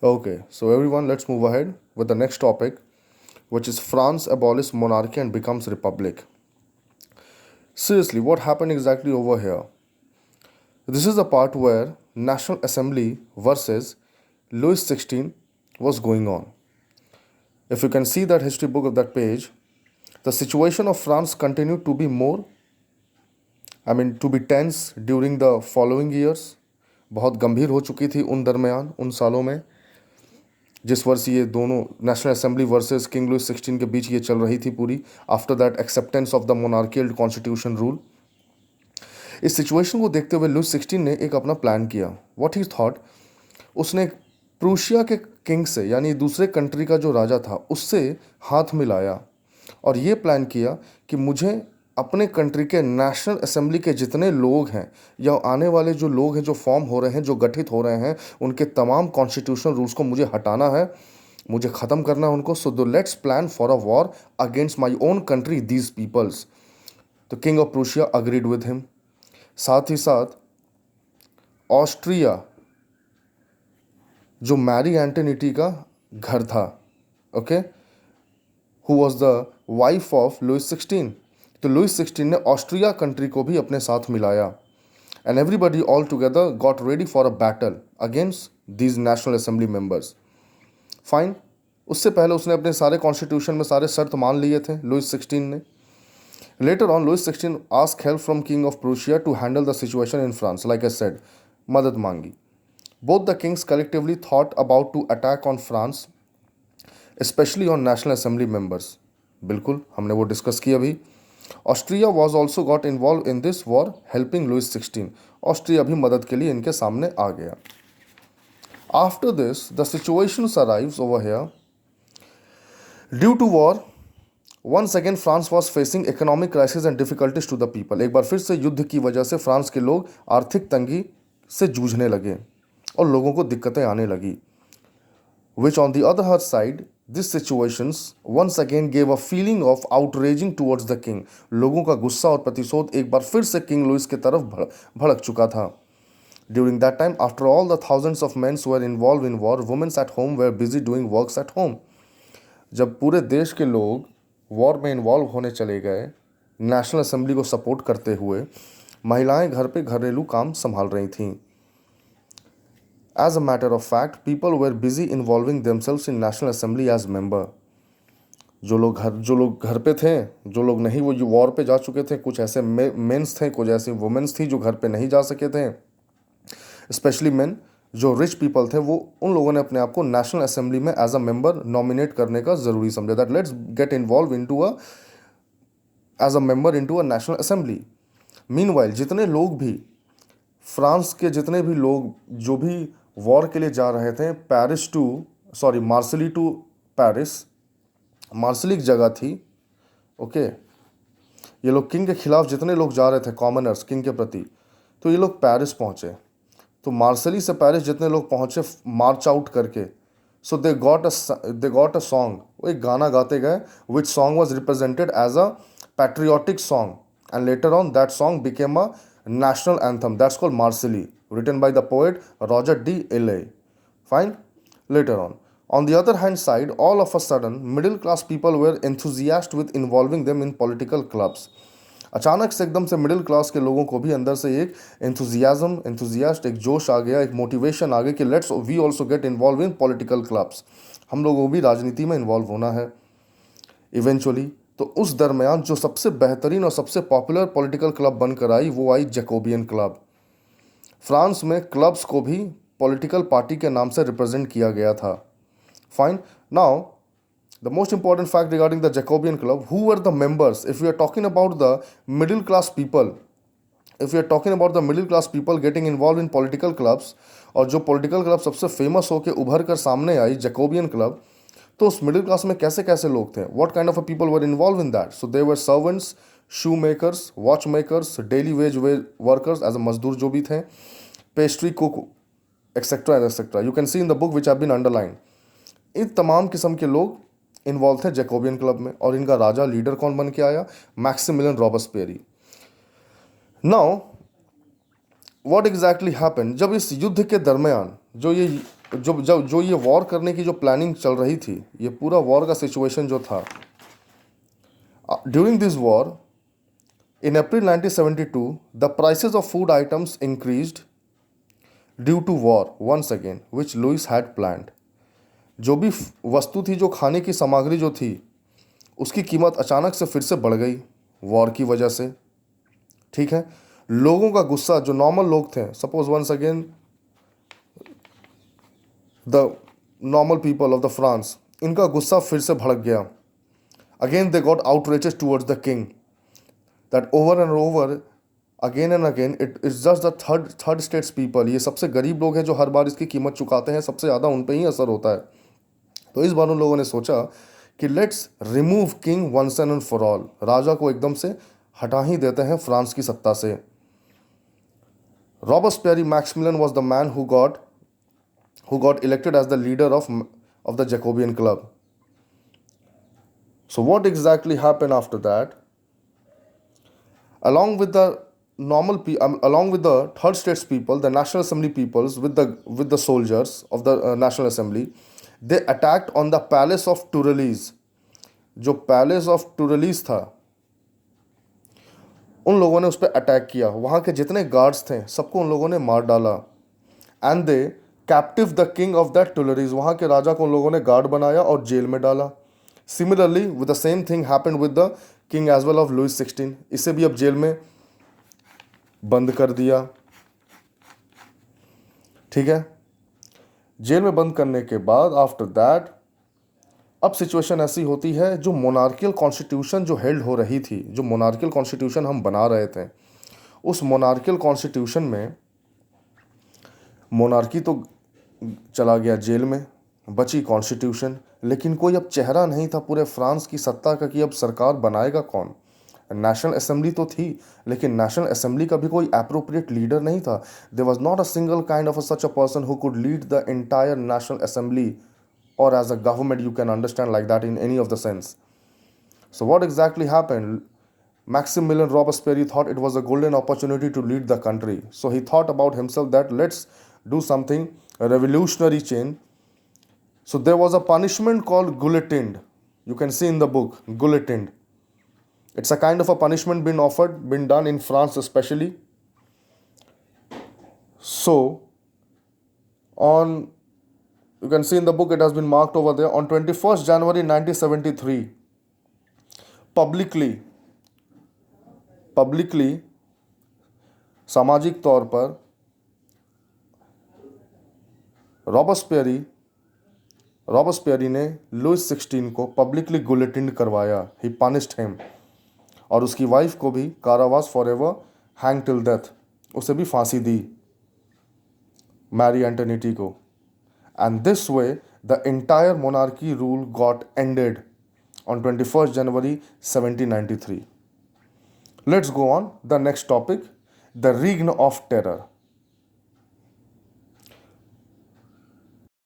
Okay, so everyone, let's move ahead with the next topic, which is France abolishes monarchy and becomes republic. Seriously, what happened exactly over here? This is the part where National Assembly versus Louis XVI was going on. If you can see that history book of that page, the situation of France continued to be to be tense during the following years. बहुत गंभीर हो चुकी थी उन दरमियान उन सालों में जिस वर्ष ये दोनों national assembly versus king Louis 16 के बीच ये चल रही थी पूरी after that acceptance of the monarchial constitution rule. इस सिचुएशन को देखते हुए लुइस 16 ने एक अपना प्लान किया। व्हाट ही थॉट, उसने प्रूशिया के किंग से यानी दूसरे कंट्री का जो राजा था उससे हाथ मिलाया और ये प्लान किया कि मुझे अपने कंट्री के नेशनल असेंबली के जितने लोग हैं या आने वाले जो लोग हैं जो फॉर्म हो रहे हैं जो गठित हो रहे हैं उनके तमाम कॉन्स्टिट्यूशनल रूल्स को मुझे हटाना है, मुझे ख़त्म करना है उनको। सो दो let's plan for a war against my own country these peoples. तो king of Prussia agreed with him. साथ ही साथ ऑस्ट्रिया जो मैरी एंटोनिटी का घर था, okay, who was the wife of Louis 16, तो लुइस 16 ने ऑस्ट्रिया कंट्री को भी अपने साथ मिलाया and everybody all together got ready for a battle against these national assembly members. Fine, उससे पहले उसने अपने सारे कॉन्स्टिट्यूशन में सारे शर्त मान लिए थे लुइस 16 ने। Later on Louis 16 ask help from king of Prussia to handle the situation in France. Like I said, मदद मांगी। Both the kings collectively thought about to attack on France, specially on national assembly members. बिल्कुल, हमने वो discuss किया अभी। Austria was also got involve in this war helping Louis 16। Austria भी मदद के लिए इनके सामने आ गया। After this the situation arrives over here due to war. Once again France was facing economic crisis and difficulties to the people. एक बार फिर से युद्ध की वजह से फ्रांस के लोग आर्थिक तंगी से जूझने लगे और लोगों को दिक्कतें आने लगी। Which on the other side this situations once again gave a feeling of outraging towards the king. लोगों का गुस्सा और प्रतिशोध एक बार फिर से किंग लुइस की तरफ भड़क चुका था। During that time after all the thousands of men were involve in war, women's at home were busy doing works at home. जब पूरे देश के लोग वॉर में इन्वॉल्व होने चले गए नेशनल असेंबली को सपोर्ट करते हुए, महिलाएं घर पे घरेलू काम संभाल रही थीं। As a matter of fact people were busy involving themselves in national assembly as member. जो लोग घर पे थे, जो लोग नहीं वो वॉर पे जा चुके थे, कुछ ऐसे मेंस थे, कुछ ऐसी वुमेन्स थी जो घर पे नहीं जा सके थे, स्पेशली मेन। जो रिच पीपल थे वो उन लोगों ने अपने आप को नेशनल असेंबली में एज अ मेंबर नॉमिनेट करने का ज़रूरी समझा। That let's get involve into a as a member into a national assembly. Meanwhile जितने लोग भी फ्रांस के जितने भी लोग जो भी वॉर के लिए जा रहे थे मार्सिली टू पेरिस, मार्सिली एक जगह थी, ओके। ये लोग किंग के खिलाफ जितने लोग जा रहे थे कॉमनर्स किंग के प्रति, तो ये लोग पेरिस पहुँचे। तो मार्सिली से पेरिस जितने लोग पहुँचे मार्च आउट करके, सो दे गॉट अ सॉन्ग, वो एक गाना गाते गए which song was represented as a patriotic song and later on that song became a national anthem that's called Marsili, written by the poet Roger D. Ely. Fine. Later on the other hand side, all of a sudden middle class people were enthusiastic with involving them in political clubs. अचानक से एकदम से middle class के लोगों को भी अंदर से एक एंथुजियास्ट एक जोश आ गया, एक मोटिवेशन आ गया कि let's we also get involve in political clubs. हम लोगों को भी राजनीति में इन्वॉल्व होना है इवेंचुअली। तो उस दरमियान जो सबसे बेहतरीन और सबसे पॉपुलर पॉलिटिकल क्लब बनकर आई वो आई जैकोबियन क्लब। फ्रांस में क्लब्स को भी पॉलिटिकल पार्टी के नाम से रिप्रेजेंट किया गया था। Fine, now the most important fact regarding the Jacobin club, who were the members. If you are talking about the middle class people, if you are talking about the middle class people getting involve in political clubs, और जो political club सबसे famous होकर उभर कर सामने आई Jacobian club, तो उस middle class में कैसे कैसे लोग थे, what kind of people were involve in that. So they were servants, shoe makers, watch makers, daily wage workers as a मजदूर जो भी थे, pastry cook, etcetera etcetera. You can see in the book which have been underline. इन तमाम किस्म के लोग involve थे जैकोबियन क्लब में, और इनका राजा लीडर कौन बन के आया, Maximilien Robespierre. Now what exactly happened, जब इस युद्ध के दरमियान जो ये जो ये वॉर करने की जो प्लानिंग चल रही थी, ये पूरा वॉर का सिचुएशन जो था, during this war in April 1972, the prices of food items increased due to war once again, which Louis had planned. जो भी वस्तु थी, जो खाने की सामग्री जो थी, उसकी कीमत अचानक से फिर से बढ़ गई वॉर की वजह से। ठीक है, लोगों का गुस्सा, जो नॉर्मल लोग थे, suppose once again the normal people of the France, इनका गुस्सा फिर से भड़क गया। Again they got outrages towards the king, that over and over again and again it is just the third states people, ये सबसे गरीब लोग हैं जो हर बार इसकी कीमत चुकाते हैं, सबसे ज़्यादा उन पे ही असर होता है। तो इस बार उन लोगों ने सोचा कि let's remove king once and for all, राजा को एकदम से हटा ही देते हैं फ्रांस की सत्ता से। Robespierre Maximilien was the man who got elected as the leader of the Jacobean club. So what exactly happened after that? Along with the third states people, the National Assembly peoples, with the soldiers of the National Assembly, they attacked on the palace of Tuileries. जो palace of टूरेलीज था, उन लोगों ने उस पर attack किया। वहाँ के जितने गार्ड्स थे सबको उन लोगों ने मार डाला। And they captive the king of that Tuileries, वहाँ के राजा को उन लोगों ने गार्ड बनाया और जेल में डाला। Similarly with the same thing happened with the king as well of Louis 16, इसे भी अब जेल में बंद कर दिया। ठीक है, जेल में बंद करने के बाद आफ्टर दैट अब सिचुएशन ऐसी होती है, जो मोनार्कियल कॉन्स्टिट्यूशन जो हेल्ड हो रही थी, जो मोनार्कियल कॉन्स्टिट्यूशन हम बना रहे थे, उस मोनार्कियल कॉन्स्टिट्यूशन में मोनार्की तो चला गया जेल में, बची कॉन्स्टिट्यूशन। लेकिन कोई अब चेहरा नहीं था पूरे फ्रांस की सत्ता का कि अब सरकार बनाएगा कौन। नेशनल असेंबली तो थी, लेकिन नेशनल असेंबली का भी कोई एप्रोप्रिएट लीडर नहीं था। There was not a single kind of such a person who could lead the entire national assembly or as a government, you can understand like that in any of the sense. So what exactly happened? Maximilian Robespierre thought it was a golden opportunity to lead the country. So he thought about himself that let's do something, a revolutionary change. So there was a punishment called guillotine. You can see in the book, guillotine. It's a kind of a punishment been done in France especially. So you can see in the book, it has been marked over there. On 21st January 1973, publicly सामाजिक तौर पर रॉबस्पियरी ने Louis 16 को publicly guillotine करवाया। ही punished him, और उसकी wife को भी कारावास for ever, hang till death, उसे भी फांसी दी, मैरी एंटोनिटी को। And this way, the entire monarchy rule got ended on 21st January 1793. Let's go on the next topic, the Reign of Terror.